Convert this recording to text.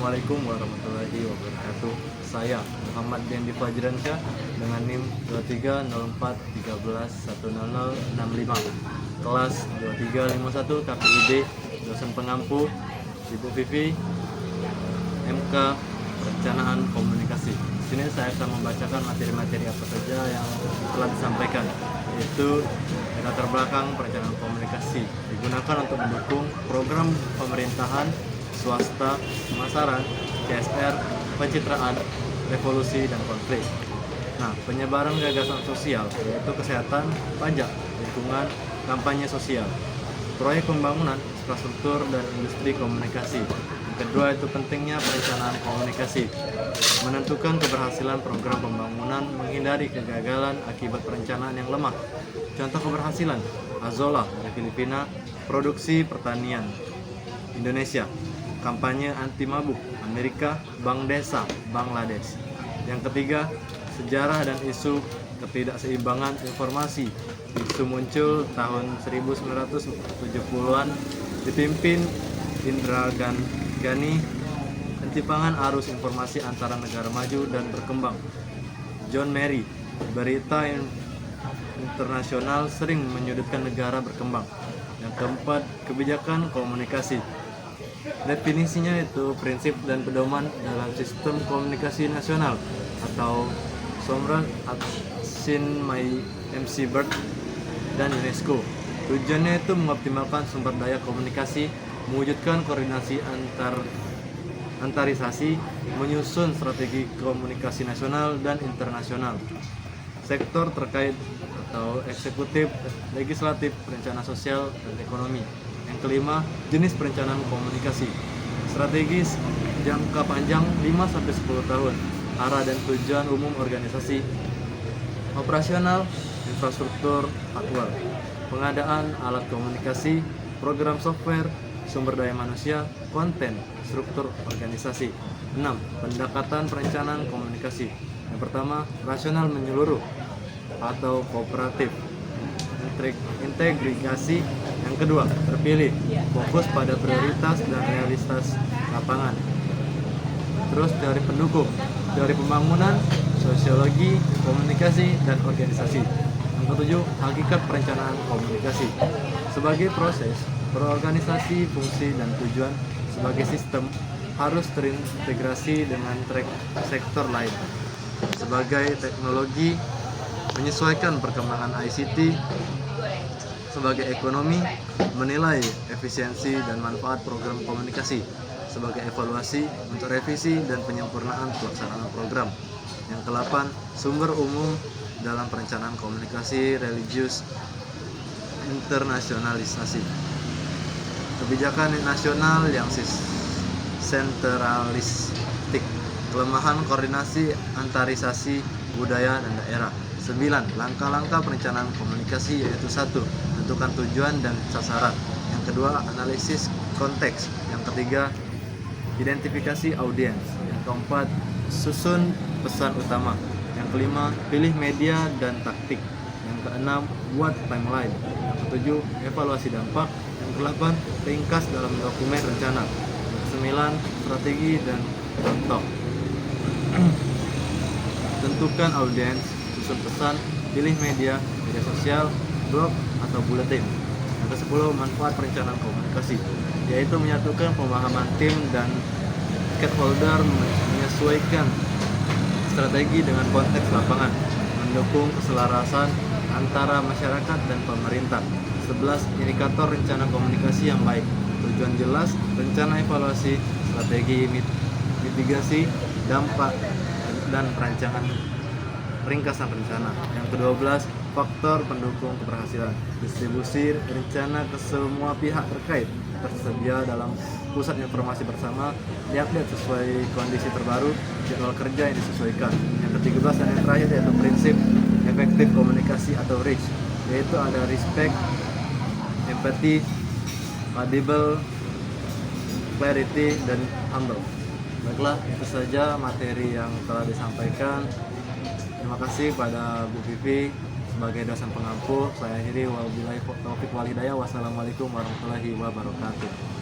Assalamualaikum warahmatullahi wabarakatuh. Saya Muhammad Dendi Fajransyah dengan NIM 230413100065, kelas 2351 KPID, dosen pengampu Ibu Vivi, MK Perencanaan Komunikasi. Di sini saya akan membacakan materi-materi apa saja yang telah disampaikan, yaitu latar belakang perencanaan komunikasi digunakan untuk mendukung program pemerintahan, swasta, pemasaran, CSR, pencitraan, revolusi, dan konflik. Nah, penyebaran gagasan sosial yaitu kesehatan, pajak, lingkungan, kampanye sosial, proyek pembangunan, infrastruktur, dan industri komunikasi. Yang kedua itu pentingnya perencanaan komunikasi, menentukan keberhasilan program pembangunan, menghindari kegagalan akibat perencanaan yang lemah. Contoh keberhasilan, Azolla dari Filipina, produksi pertanian Indonesia, kampanye anti mabuk Amerika, Bank Desa Bangladesh. Yang ketiga, sejarah dan isu ketidakseimbangan informasi. Isu muncul tahun 1970-an, dipimpin Indra Gani, ketimpangan arus informasi antara negara maju dan berkembang. John Merry, berita internasional sering menyudutkan negara berkembang. Yang keempat, kebijakan komunikasi. Definisinya itu prinsip dan pedoman dalam sistem komunikasi nasional atau SOMRA, Sin My MC Bird, dan UNESCO. Tujuannya itu mengoptimalkan sumber daya komunikasi, mewujudkan koordinasi antarisasi, menyusun strategi komunikasi nasional dan internasional. Sektor terkait atau eksekutif, legislatif, perencana sosial, dan ekonomi. Yang kelima, jenis perencanaan komunikasi. Strategis jangka panjang 5-10 tahun, arah dan tujuan umum organisasi, operasional, infrastruktur, aktual, pengadaan alat komunikasi, program software, sumber daya manusia, konten, struktur organisasi. 6. Pendekatan perencanaan komunikasi. Yang pertama, rasional menyeluruh atau kooperatif, integrasi. Yang kedua, terpilih, fokus pada prioritas dan realitas lapangan. Terus teori pendukung, teori pembangunan, sosiologi, komunikasi, dan organisasi. Yang ketujuh, hakikat perencanaan komunikasi sebagai proses berorganisasi, fungsi, dan tujuan sebagai sistem harus terintegrasi dengan sektor lain. Sebagai teknologi, menyesuaikan perkembangan ICT. Sebagai ekonomi, menilai efisiensi dan manfaat program komunikasi. Sebagai evaluasi untuk revisi dan penyempurnaan pelaksanaan program. Yang ke-8, sumber umum dalam perencanaan komunikasi, religius, internasionalisasi. Kebijakan nasional yang sentralistik, kelemahan koordinasi antarisasi budaya dan daerah. 9. Langkah-langkah perencanaan komunikasi yaitu 1. Tentukan tujuan dan sasaran. Yang kedua, analisis konteks. Yang ketiga, identifikasi audiens. Yang keempat, susun pesan utama. Yang kelima, pilih media dan taktik. Yang keenam, buat timeline. Yang ketujuh, evaluasi dampak. Yang kedelapan, ringkas dalam dokumen rencana. Yang kesembilan, strategi dan contoh. Tentukan audiens, susun pesan, pilih media sosial, blog, atau buletin. Yang ke-10, manfaat perencanaan komunikasi, yaitu menyatukan pemahaman tim dan stakeholder, menyesuaikan strategi dengan konteks lapangan, mendukung keselarasan antara masyarakat dan pemerintah. 11. Indikator rencana komunikasi yang baik, tujuan jelas, rencana evaluasi, strategi mitigasi, dampak, dan perancangan ringkasan rencana. Yang ke-12, faktor pendukung keberhasilan, distribusi rencana ke semua pihak terkait, tersedia dalam pusat informasi bersama, diupdate sesuai kondisi terbaru, jadwal kerja yang disesuaikan. Yang ke-13 dan yang terakhir yaitu prinsip efektif komunikasi atau REACH, yaitu ada respect, empathy, audible, clarity, dan humble. Baiklah, itu saja materi yang telah disampaikan. Terima kasih pada Bu Vivi sebagai dosen pengampu. Saya akhiri, wabillahi taufiq wal hidayah. Wassalamualaikum warahmatullahi wabarakatuh.